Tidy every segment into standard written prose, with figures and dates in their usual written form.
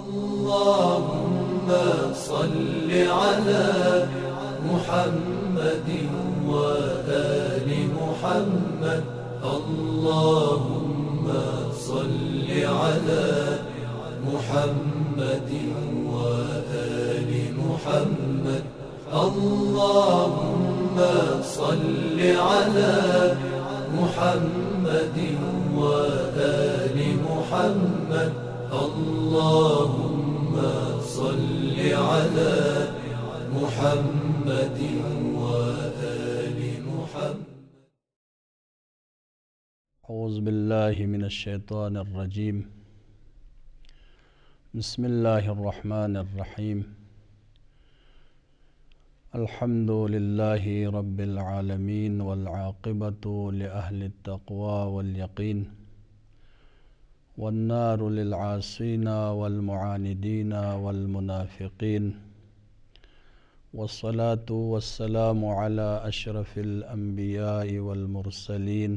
اللهم صل على محمد وآل محمد. اللهم صل على محمد وآل محمد. اللهم صل على محمد وآل محمد. اللهم صل على محمد وآل محمد. اعوذ باللہ من الشیطان الرجیم. بسم اللہ الرحمن الرحیم. الحمد للہ رب العالمین والعاقبۃ لأہل التقوی والیقین والنار للعاصین والمعاندین والمنافقین والصلاة والسلام علی اشرف الانبیاء والمرسلین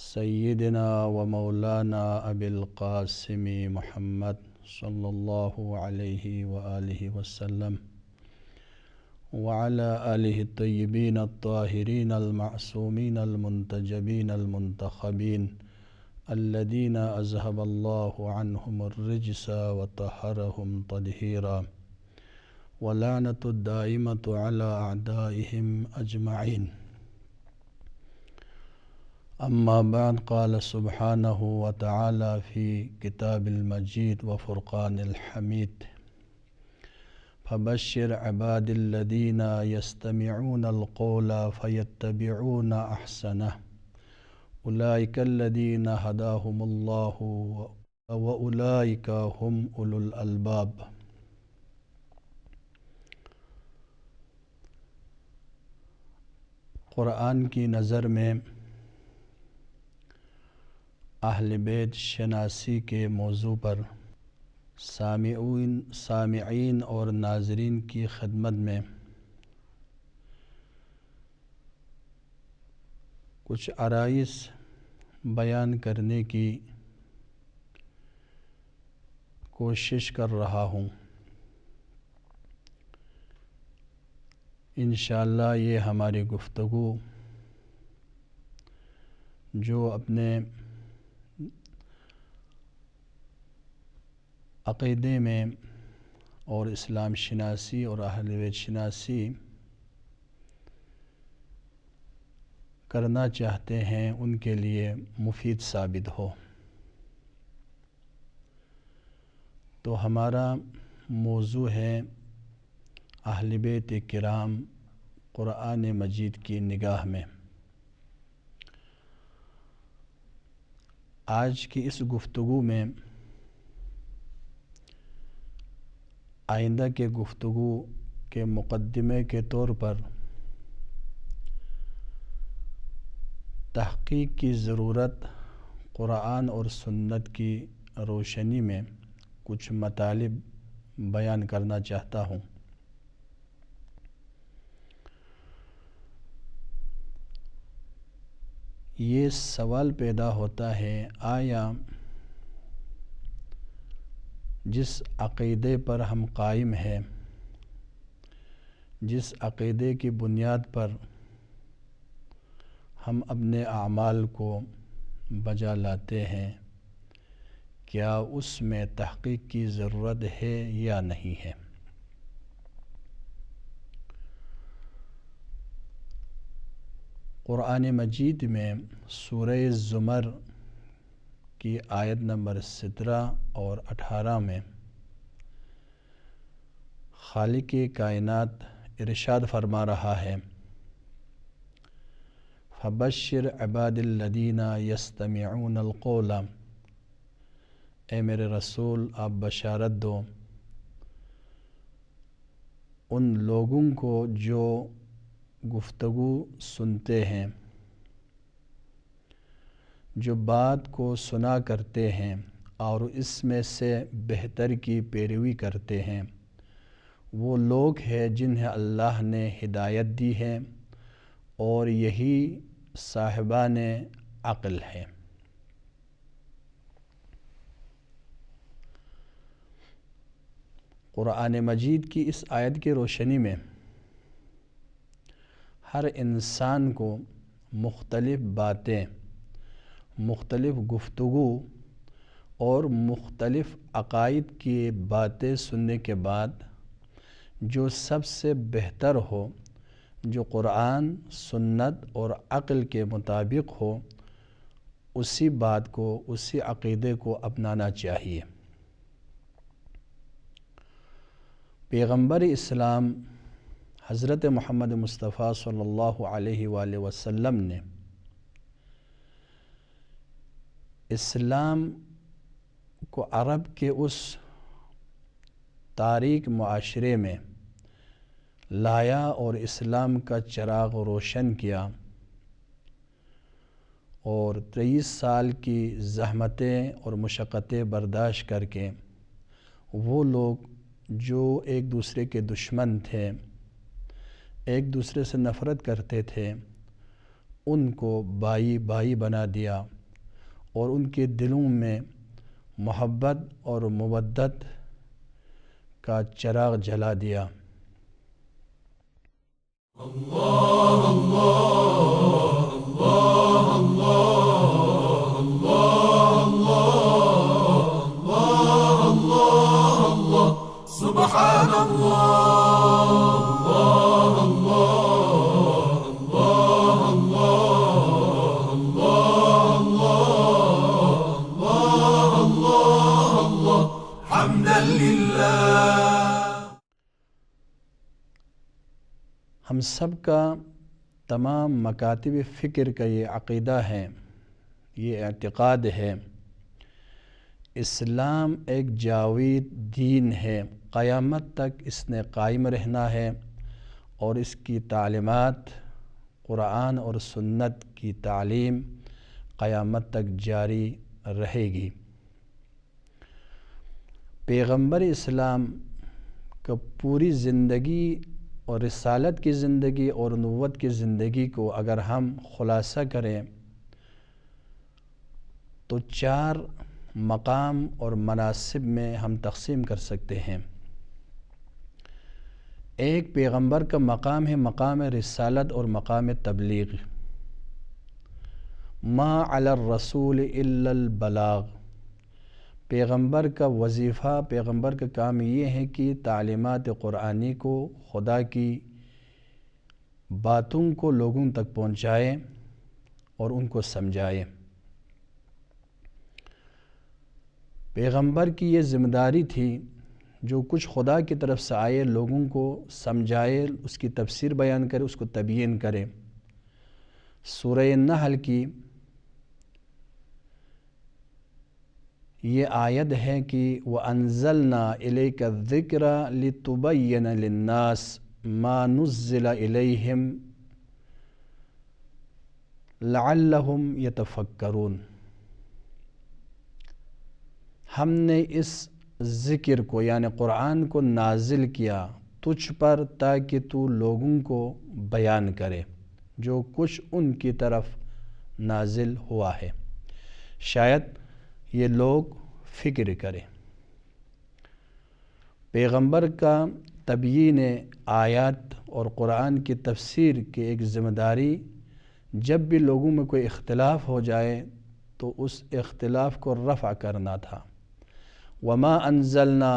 سیدنا و مولانا ابی القاسم محمد صلی اللہ علیہ وآلہ وسلم وعلى آلہ الطیبین الطاہرین المعصومین المنتجبین المنتخبین الذین اذهب اللہ عنہم الرجس وطہرہم تطہیرا ولعنۃ الدائمۃ علی اعدائہم اجمعین. اما بعد، قال سبحانہ وتعالی فی کتاب المجید وفرقان الحمید: فبشر عباد الذین یستمعون القول فیتبعون احسنہ اولئک الذین ھداھم اللہ واولئک ھم اولو الالباب. قرآن کی نظر میں اہل بیت شناسی کے موضوع پر سامعین اور ناظرین کی خدمت میں کچھ عرائض بیان کرنے کی کوشش کر رہا ہوں. انشاءاللہ یہ ہماری گفتگو جو اپنے عقیدے میں اور اسلام شناسی اور اہل بیت شناسی کرنا چاہتے ہیں ان کے لیے مفید ثابت ہو. تو ہمارا موضوع ہے اہل بیت کرام قرآن مجید کی نگاہ میں. آج کی اس گفتگو میں آئندہ کے گفتگو کے مقدمے کے طور پر تحقیق کی ضرورت قرآن اور سنت کی روشنی میں کچھ مطالب بیان کرنا چاہتا ہوں. یہ سوال پیدا ہوتا ہے، آیا جس عقیدے پر ہم قائم ہیں، جس عقیدے کی بنیاد پر ہم اپنے اعمال کو بجا لاتے ہیں، کیا اس میں تحقیق کی ضرورت ہے یا نہیں ہے؟ قرآن مجید میں سورہ زمر کی آیت نمبر 17 اور 18 میں خالق کائنات ارشاد فرما رہا ہے: فبشر عباد الذین یستمعون القول. اے میرے رسول، آپ بشارت دو ان لوگوں کو جو گفتگو سنتے ہیں، جو بات کو سنا کرتے ہیں اور اس میں سے بہتر کی پیروی کرتے ہیں. وہ لوگ ہیں جنہیں اللہ نے ہدایت دی ہے اور یہی صاحبان عقل ہے. قرآن مجید کی اس آیت کی روشنی میں ہر انسان کو مختلف باتیں، مختلف گفتگو اور مختلف عقائد کی باتیں سننے کے بعد جو سب سے بہتر ہو، جو قرآن، سنت اور عقل کے مطابق ہو، اسی بات کو، اسی عقیدے کو اپنانا چاہیے۔ پیغمبر اسلام حضرت محمد مصطفیٰ صلی اللہ علیہ وآلہ وسلم نے اسلام کو عرب کے اس تاریک معاشرے میں لایا اور اسلام کا چراغ روشن کیا، اور 23 سال کی زحمتیں اور مشقتیں برداشت کر کے وہ لوگ جو ایک دوسرے کے دشمن تھے، ایک دوسرے سے نفرت کرتے تھے، ان کو بھائی بھائی بنا دیا اور ان کے دلوں میں محبت اور مودت کا چراغ جلا دیا۔ اللہ اللہ اللہ اللہ اللہ اللہ اللہ سبحان اللہ ہم سب کا، تمام مکاتب فکر کا یہ عقیدہ ہے، یہ اعتقاد ہے، اسلام ایک جاوید دین ہے، قیامت تک اس نے قائم رہنا ہے، اور اس کی تعلیمات، قرآن اور سنت کی تعلیم قیامت تک جاری رہے گی۔ پیغمبر اسلام کا پوری زندگی اور رسالت کی زندگی اور نبوت کی زندگی کو اگر ہم خلاصہ کریں تو 4 مقام اور مناصب میں ہم تقسیم کر سکتے ہیں۔ ایک پیغمبر کا مقام ہے مقام رسالت اور مقام تبلیغ۔ ما علی الرسول الا البلاغ۔ پیغمبر کا وظیفہ، پیغمبر کا کام یہ ہے کہ تعلیمات قرآنی کو، خدا کی باتوں کو لوگوں تک پہنچائے اور ان کو سمجھائے۔ پیغمبر کی یہ ذمہ داری تھی، جو کچھ خدا کی طرف سے آئے لوگوں کو سمجھائے، اس کی تفسیر بیان کرے، اس کو تبیین کرے۔ سورہ نحل کی یہ آیت ہے کہ وَأَنزَلْنَا إِلَيْكَ الذِّكْرَ لِتُبَيِّنَ لِلنَّاسِ مَا نُزِّلَ إِلَيْهِمْ لَعَلَّهُمْ يَتَفَكَّرُونَ۔ ہم نے اس ذکر کو یعنی قرآن کو نازل کیا تجھ پر تاکہ تو لوگوں کو بیان کرے جو کچھ ان کی طرف نازل ہوا ہے، شاید یہ لوگ فکر کریں۔ پیغمبر کا تبیین آیات اور قرآن کی تفسیر کی ایک ذمہ داری، جب بھی لوگوں میں کوئی اختلاف ہو جائے تو اس اختلاف کو رفع کرنا تھا۔ وما انزلنا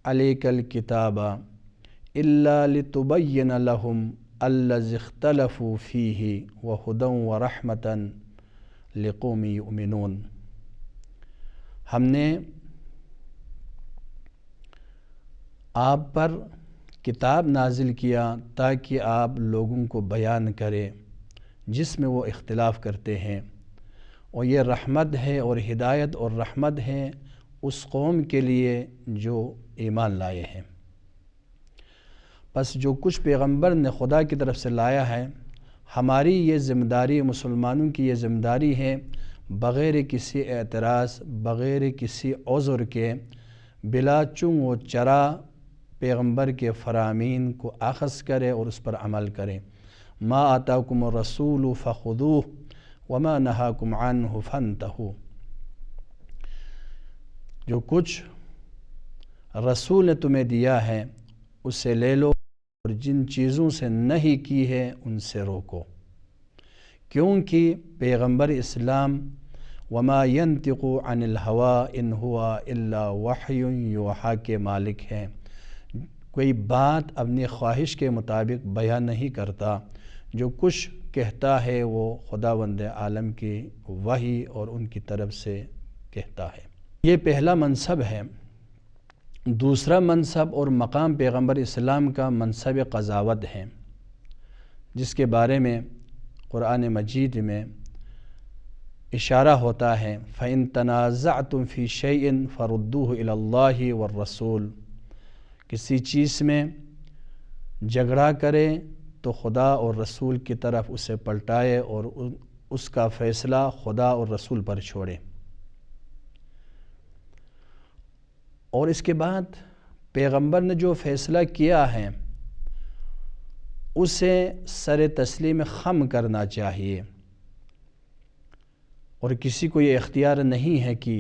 علیک الکتاب الا لتبین لهم الذی اختلفوا فیہ وہدی ورحمۃ لقوم یؤمنون۔ ہم نے آپ پر کتاب نازل کیا تاکہ آپ لوگوں کو بیان کرے جس میں وہ اختلاف کرتے ہیں، اور یہ رحمت ہے اور ہدایت اور رحمت ہے اس قوم کے لیے جو ایمان لائے ہیں۔ پس جو کچھ پیغمبر نے خدا کی طرف سے لایا ہے، ہماری یہ ذمہ داری، مسلمانوں کی یہ ذمہ داری ہے، بغیر کسی اعتراض، بغیر کسی عذر کے، بلا چون و چرا پیغمبر کے فرامین کو اخذ کرے اور اس پر عمل کرے۔ ما آتاکم الرسول فخذوہ وما نہاکم عنہ فانتہوا۔ جو کچھ رسول نے تمہیں دیا ہے اسے لے لو، اور جن چیزوں سے نہیں کی ہے ان سے روکو، کیونکہ پیغمبر اسلام وما ينطق عن الهوى ان هو الا وحی یوحی کے مالک ہیں، کوئی بات اپنی خواہش کے مطابق بیان نہیں کرتا، جو کچھ کہتا ہے وہ خداوند عالم کی وحی اور ان کی طرف سے کہتا ہے۔ یہ پہلا منصب ہے۔ دوسرا منصب اور مقام پیغمبر اسلام کا منصب قضاوت ہے، جس کے بارے میں قرآن مجید میں اشارہ ہوتا ہے فَإِن تَنَازَعْتُمْ فِي شَيْءٍ فَرُدُّوهُ إِلَى اللَّهِ وَالرَّسُولِ، کسی چیز میں جھگڑا کرے تو خدا اور رسول کی طرف اسے پلٹائے اور اس کا فیصلہ خدا اور رسول پر چھوڑے۔ اور اس کے بعد پیغمبر نے جو فیصلہ کیا ہے اسے سر تسلیم خم کرنا چاہیے، اور کسی کو یہ اختیار نہیں ہے کہ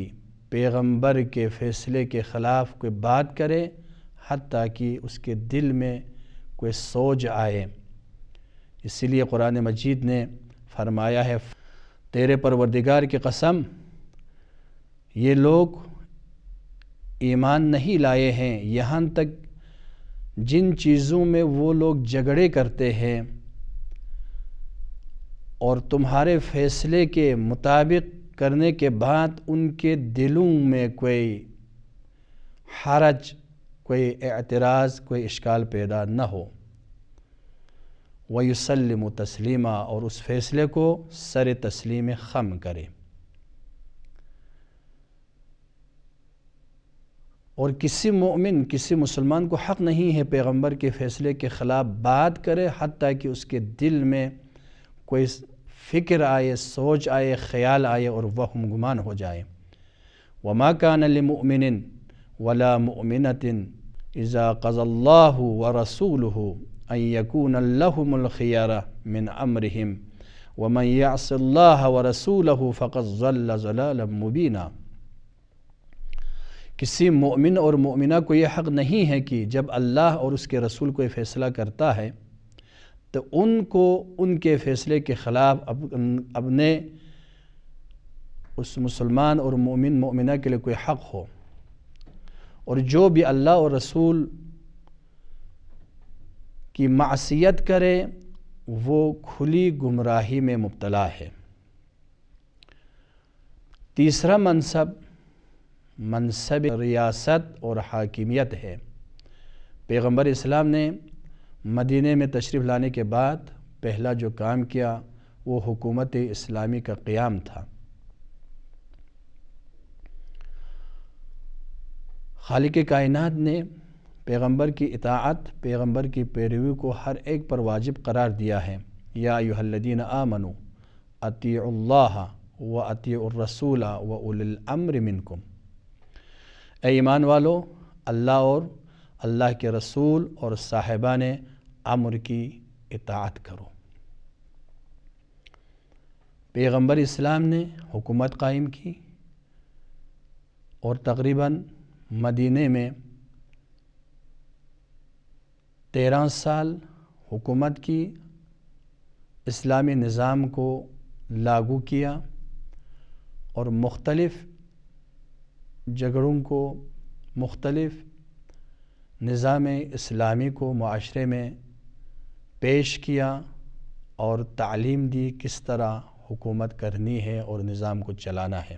پیغمبر کے فیصلے کے خلاف کوئی بات کرے، حتیٰ کہ اس کے دل میں کوئی سوچ آئے۔ اسی لیے قرآن مجید نے فرمایا ہے تیرے پروردگار کی قسم، یہ لوگ ایمان نہیں لائے ہیں یہاں تک جن چیزوں میں وہ لوگ جھگڑے کرتے ہیں اور تمہارے فیصلے کے مطابق کرنے کے بعد ان کے دلوں میں کوئی حرج، کوئی اعتراض، کوئی اشکال پیدا نہ ہو۔ وَيُسَلِّمُ تَسْلِيمًا، اور اس فیصلے کو سر تسلیم خم کرے۔ اور کسی مومن، کسی مسلمان کو حق نہیں ہے پیغمبر کے فیصلے کے خلاف بات کرے، حتیٰ کہ اس کے دل میں کوئی فکر آئے، سوچ آئے، خیال آئے اور وہم گمان ہو جائے۔ وَمَا كَانَ لِمُؤْمِنٍ وَلَا مُؤْمِنَةٍ إِذَا قَضَى اللَّهُ وَرَسُولُهُ أَن يَكُونَ لَهُمُ الْخِيَرَةُ مِنْ أَمْرِهِمْ وَمَنْ يَعْصِ اللَّهَ وَرَسُولَهُ فَقَدْ ضَلَّ ضَلَالًا مُبِينًا۔ کسی مومن اور مومنہ کو یہ حق نہیں ہے کہ جب اللہ اور اس کے رسول کوئی فیصلہ کرتا ہے تو ان کو ان کے فیصلے کے خلاف اپنے اس مسلمان اور مومن مومنہ کے لیے کوئی حق ہو، اور جو بھی اللہ اور رسول کی معصیت کرے وہ کھلی گمراہی میں مبتلا ہے۔ تیسرا منصب ریاست اور حاکمیت ہے۔ پیغمبر اسلام نے مدینہ میں تشریف لانے کے بعد پہلا جو کام کیا وہ حکومت اسلامی کا قیام تھا۔ خالق کائنات نے پیغمبر کی اطاعت، پیغمبر کی پیروی کو ہر ایک پر واجب قرار دیا ہے۔ یا ایھا الذین آمنوا اطیعوا اللہ واطیعوا الرسول واولی الامر منکم، اے ایمان والو، اللہ اور اللہ کے رسول اور صاحبان امر کی اطاعت کرو۔ پیغمبر اسلام نے حکومت قائم کی اور تقریباً مدینہ میں 13 سال حکومت کی، اسلامی نظام کو لاگو کیا اور مختلف جھگڑوں کو، مختلف نظام اسلامی کو معاشرے میں پیش کیا اور تعلیم دی کس طرح حکومت کرنی ہے اور نظام کو چلانا ہے۔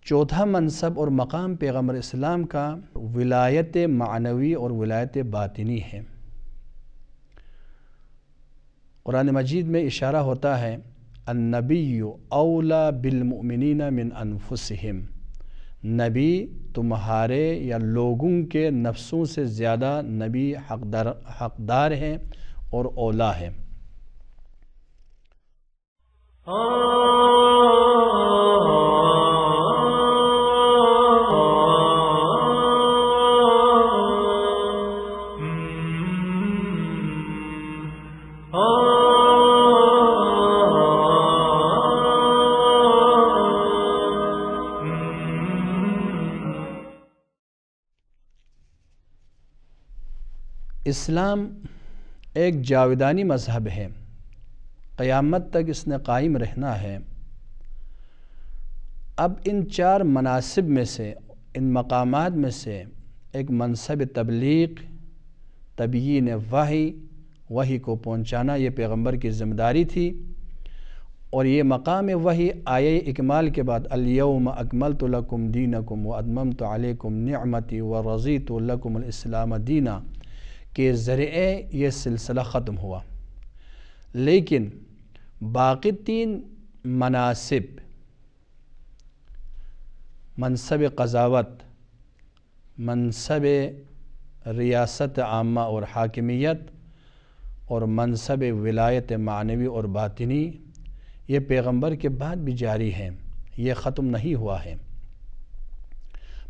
چوتھا منصب اور مقام پیغمبر اسلام کا ولایت معنوی اور ولایت باطنی ہے۔ قرآن مجید میں اشارہ ہوتا ہے النبی اولا بالمؤمنین من انفسہم، نبی تمہارے یا لوگوں کے نفسوں سے زیادہ نبی حقدار ہے اور اولا ہے۔ اسلام ایک جاودانی مذہب ہے، قیامت تک اس نے قائم رہنا ہے۔ اب ان 4 مناصب میں سے، ان مقامات میں سے ایک منصب تبلیغ، تبیین وحی کو پہنچانا یہ پیغمبر کی ذمہ داری تھی، اور یہ مقام وحی آیہ اکمال کے بعد الیوم اکملت لکم دینکم واتممت علیکم نعمتی ورضیت لکم الاسلام دینا کے ذریعے یہ سلسلہ ختم ہوا۔ لیکن باقی 3 مناصب، منصب قضاوت، منصب ریاست عامہ اور حاکمیت، اور منصب ولایت معنوی اور باطنی، یہ پیغمبر کے بعد بھی جاری ہیں، یہ ختم نہیں ہوا ہے۔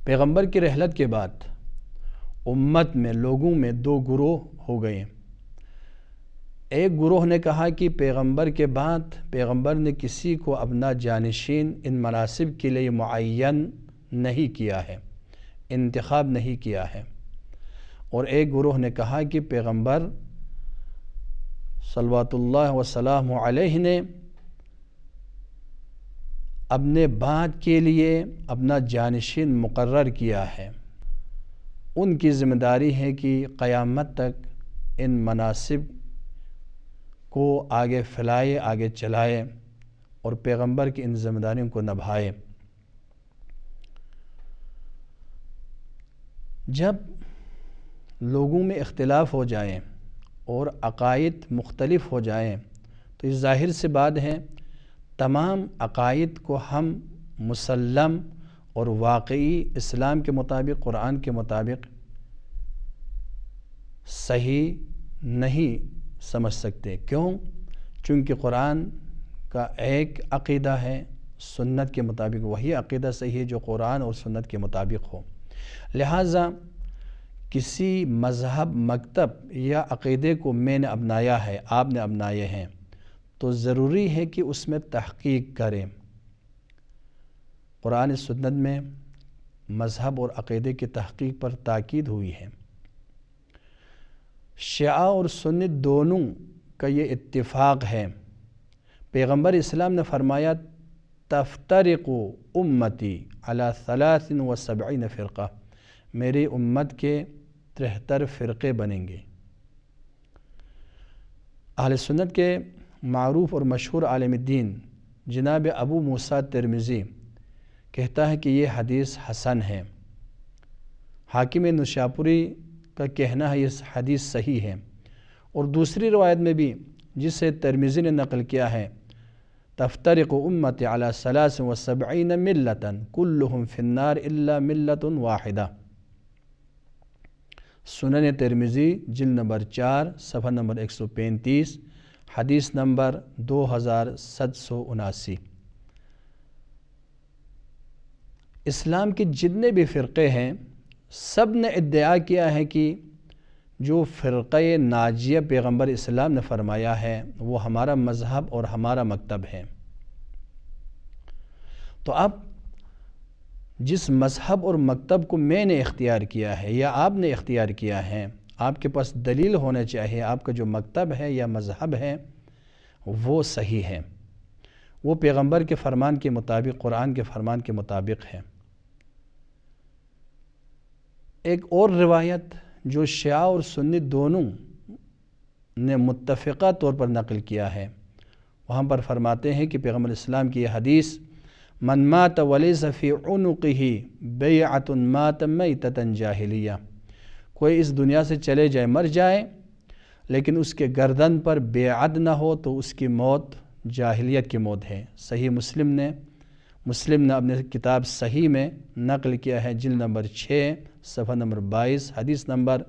پیغمبر کی رحلت کے بعد امت میں، لوگوں میں 2 گروہ ہو گئے۔ ایک گروہ نے کہا کہ پیغمبر کے بعد پیغمبر نے کسی کو اپنا جانشین ان مناصب کے لیے معین نہیں کیا ہے، انتخاب نہیں کیا ہے، اور ایک گروہ نے کہا کہ پیغمبر صلوات اللہ وسلام علیہ نے اپنے بعد کے لیے اپنا جانشین مقرر کیا ہے، ان کی ذمہ داری ہے کہ قیامت تک ان مناصب کو آگے پھیلائے، آگے چلائے، اور پیغمبر کی ان ذمہ داریوں کو نبھائے۔ جب لوگوں میں اختلاف ہو جائیں اور عقائد مختلف ہو جائیں تو یہ ظاہر سی بات ہے تمام عقائد کو ہم مسلم اور واقعی اسلام کے مطابق، قرآن کے مطابق صحیح نہیں سمجھ سکتے۔ کیوں؟ چونکہ قرآن کا ایک عقیدہ ہے، سنت کے مطابق وہی عقیدہ صحیح ہے جو قرآن اور سنت کے مطابق ہو۔ لہٰذا کسی مذہب، مکتب یا عقیدے کو میں نے اپنایا ہے، آپ نے اپنائے ہیں، تو ضروری ہے کہ اس میں تحقیق کریں۔ قرآن سنت میں مذہب اور عقیدے کی تحقیق پر تاکید ہوئی ہے۔ شیعہ اور سنی دونوں کا یہ اتفاق ہے۔ پیغمبر اسلام نے فرمایا تفترق امتی علی 73 فرقہ، میری امت کے 73 فرقے بنیں گے۔ اہل سنت کے معروف اور مشہور عالم دین جناب ابو موسیٰ ترمذی کہتا ہے کہ یہ حدیث حسن ہے۔ حاکم نشاپوری کا کہنا ہے یہ حدیث صحیح ہے، اور دوسری روایت میں بھی جسے ترمذی نے نقل کیا ہے تفترق امتی علی 73 ملتا کلہم فی النار الا ملت واحدہ۔ سنن ترمذی جلد نمبر 4 صفحہ نمبر 135، حدیث نمبر 2779۔ اسلام کے جتنے بھی فرقے ہیں سب نے ادعا کیا ہے کہ جو فرقہ ناجیہ پیغمبر اسلام نے فرمایا ہے وہ ہمارا مذہب اور ہمارا مکتب ہے۔ تو اب جس مذہب اور مکتب کو میں نے اختیار کیا ہے یا آپ نے اختیار کیا ہے، آپ کے پاس دلیل ہونا چاہیے آپ کا جو مکتب ہے یا مذہب ہے وہ صحیح ہے، وہ پیغمبر کے فرمان کے مطابق، قرآن کے فرمان کے مطابق ہے۔ ایک اور روایت جو شیعہ اور سنی دونوں نے متفقہ طور پر نقل کیا ہے، وہاں پر فرماتے ہیں کہ پیغمبر اسلام کی یہ حدیث من مات ولیس فی عنقہ بیعۃ مات میتۃ جاہلیہ، کوئی اس دنیا سے چلے جائے، مر جائے، لیکن اس کے گردن پر بیعت نہ ہو تو اس کی موت جاہلیت کی موت ہے۔ صحیح مسلم نے اپنے کتاب صحیح میں نقل کیا ہے، جلد نمبر 6 صفحہ نمبر 22، حدیث نمبر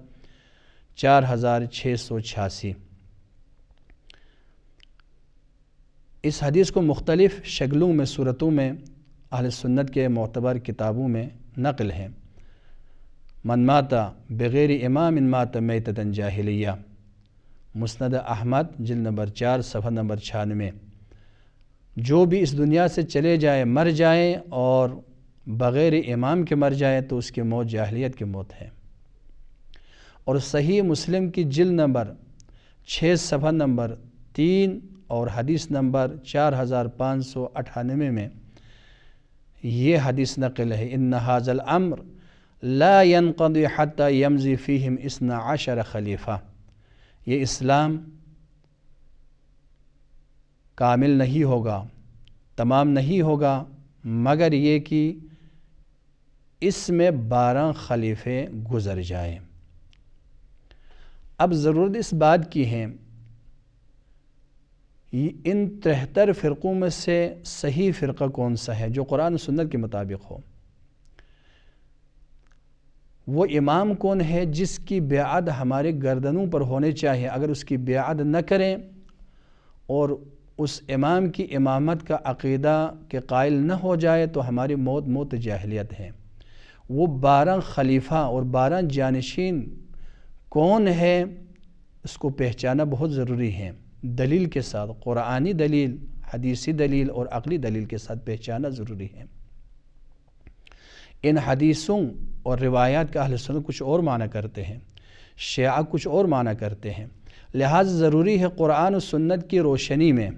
4686۔ اس حدیث کو مختلف شکلوں میں، صورتوں میں اہل سنت کے معتبر کتابوں میں نقل ہے۔ من مات بغیر امام مات میتۃ جاہلیہ، مسند احمد جلد نمبر 4 صفحہ نمبر 96۔ جو بھی اس دنیا سے چلے جائے، مر جائے اور بغیر امام کے مر جائے تو اس کی موت جاہلیت کی موت ہے۔ اور صحیح مسلم کی جلد نمبر 6 صفحہ نمبر 3 اور حدیث نمبر 4598 میں یہ حدیث نقل ہے، ان ھذا الامر لا ينقضي حتى يمضي فيهم 12 خلیفہ، یہ اسلام کامل نہیں ہوگا، تمام نہیں ہوگا مگر یہ کہ اس میں 12 خلیفے گزر جائیں۔ اب ضرورت اس بات کی ہے ان 73 فرقوں میں سے صحیح فرقہ کون سا ہے جو قرآن و سنت کے مطابق ہو؟ وہ امام کون ہے جس کی بیعت ہمارے گردنوں پر ہونے چاہیے؟ اگر اس کی بیعت نہ کریں اور اس امام کی امامت کا عقیدہ کے قائل نہ ہو جائے تو ہماری موت جاہلیت ہے۔ وہ 12 خلیفہ اور 12 جانشین کون ہے اس کو پہچانا بہت ضروری ہے، دلیل کے ساتھ، قرآنی دلیل، حدیثی دلیل اور عقلی دلیل کے ساتھ پہچانا ضروری ہے۔ ان حدیثوں اور روایات کا اہل سنت کچھ اور معنی کرتے ہیں، شیعہ کچھ اور معنی کرتے ہیں، لہذا ضروری ہے قرآن و سنت کی روشنی میں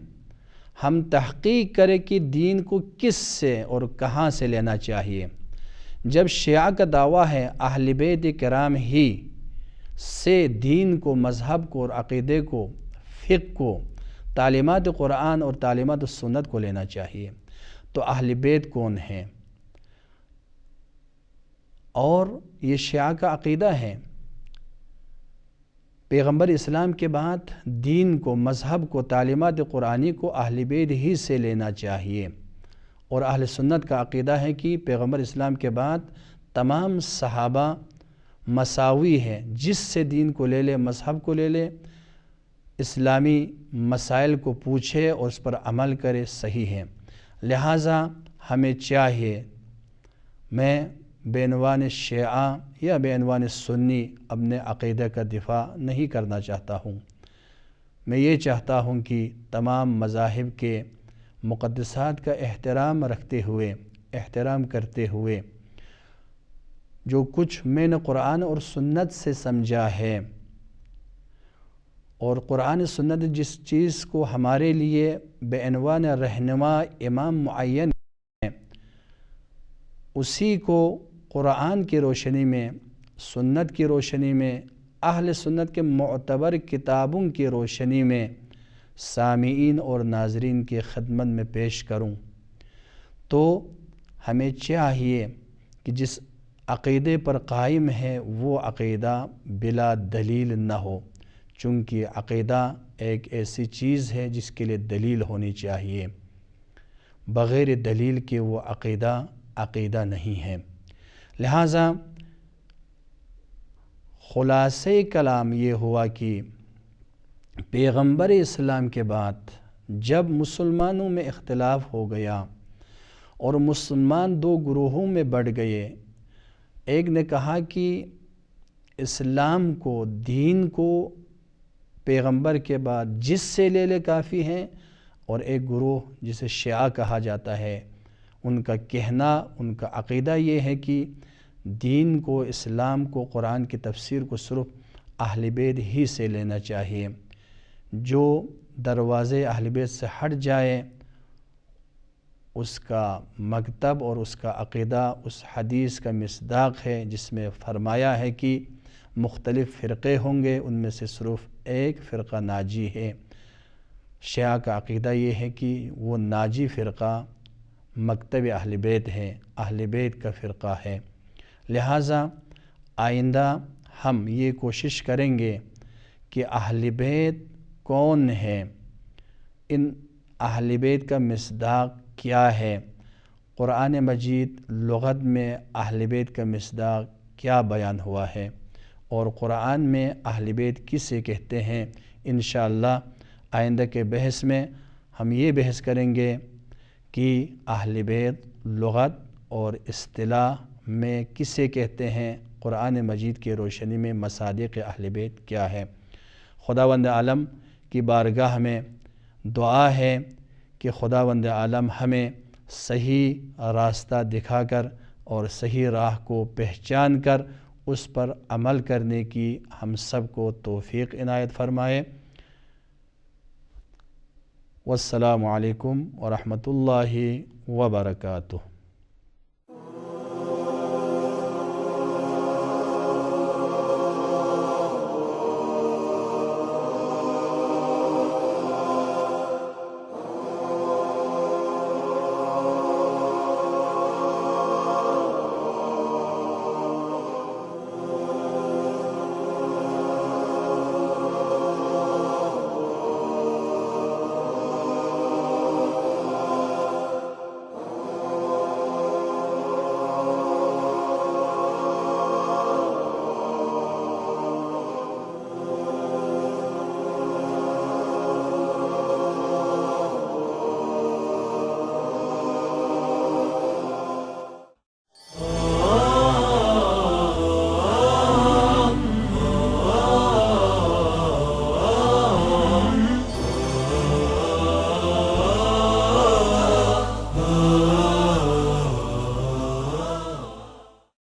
ہم تحقیق کریں کہ دین کو کس سے اور کہاں سے لینا چاہیے۔ جب شیعہ کا دعویٰ ہے اہل بیت کرام ہی سے دین کو، مذہب کو اور عقیدے کو، فقہ کو، تعلیمات قرآن اور تعلیمات سنت کو لینا چاہیے، تو اہل بیت کون ہیں؟ اور یہ شیعہ کا عقیدہ ہے پیغمبر اسلام کے بعد دین کو، مذہب کو، تعلیمات قرآنی کو اہل بیت ہی سے لینا چاہیے، اور اہل سنت کا عقیدہ ہے کہ پیغمبر اسلام کے بعد تمام صحابہ مساوی ہے، جس سے دین کو لے لے، مذہب کو لے لے، اسلامی مسائل کو پوچھے اور اس پر عمل کرے، صحیح ہے۔ لہٰذا ہمیں چاہیے، میں بے عنوان شیعہ یا بے عنوان سنی اپنے عقیدہ کا دفاع نہیں کرنا چاہتا ہوں، میں یہ چاہتا ہوں کہ تمام مذاہب کے مقدسات کا احترام رکھتے ہوئے، احترام کرتے ہوئے، جو کچھ میں نے قرآن اور سنت سے سمجھا ہے اور قرآن سنت جس چیز کو ہمارے لیے بے عنوان رہنما امام معین ہے، اسی کو قرآن کی روشنی میں، سنت کی روشنی میں، اہل سنت کے معتبر کتابوں کی روشنی میں سامعین اور ناظرین کی خدمت میں پیش کروں، تو ہمیں چاہیے کہ جس عقیدے پر قائم ہے وہ عقیدہ بلا دلیل نہ ہو، چونکہ عقیدہ ایک ایسی چیز ہے جس کے لیے دلیل ہونی چاہیے، بغیر دلیل کے وہ عقیدہ نہیں ہے۔ لہٰذا خلاصہ کلام یہ ہوا کہ پیغمبر اسلام کے بعد جب مسلمانوں میں اختلاف ہو گیا اور مسلمان 2 گروہوں میں بڑھ گئے، ایک نے کہا کہ اسلام کو، دین کو پیغمبر کے بعد جس سے لے لے کافی ہیں، اور ایک گروہ جسے شیعہ کہا جاتا ہے، ان کا کہنا، ان کا عقیدہ یہ ہے کہ دین کو، اسلام کو، قرآن کی تفسیر کو صرف اہل بیت ہی سے لینا چاہیے، جو دروازے اہل بیت سے ہٹ جائے اس کا مکتب اور اس کا عقیدہ اس حدیث کا مصداق ہے جس میں فرمایا ہے کہ مختلف فرقے ہوں گے، ان میں سے صرف ایک فرقہ ناجی ہے۔ شیعہ کا عقیدہ یہ ہے کہ وہ ناجی فرقہ مکتب اہل بیت ہے، اہل بیت کا فرقہ ہے۔ لہٰذا آئندہ ہم یہ کوشش کریں گے کہ اہل بیت کون ہے، ان اہل بیت کا مصداق کیا ہے، قرآن مجید لغت میں اہل بیت کا مصداق کیا بیان ہوا ہے، اور قرآن میں اہل بیت کسے کہتے ہیں۔ انشاءاللہ آئندہ کے بحث میں ہم یہ بحث کریں گے کہ اہل بیت لغت اور اصطلاح میں کسے کہتے ہیں، قرآن مجید کی روشنی میں مصادیق اہل بیت کیا ہے۔ خداوند عالم کی بارگاہ میں دعا ہے کہ خداوند عالم ہمیں صحیح راستہ دکھا کر اور صحیح راہ کو پہچان کر اس پر عمل کرنے کی ہم سب کو توفیق عنایت فرمائے۔ والسلام علیکم ورحمۃ اللہ وبرکاتہ۔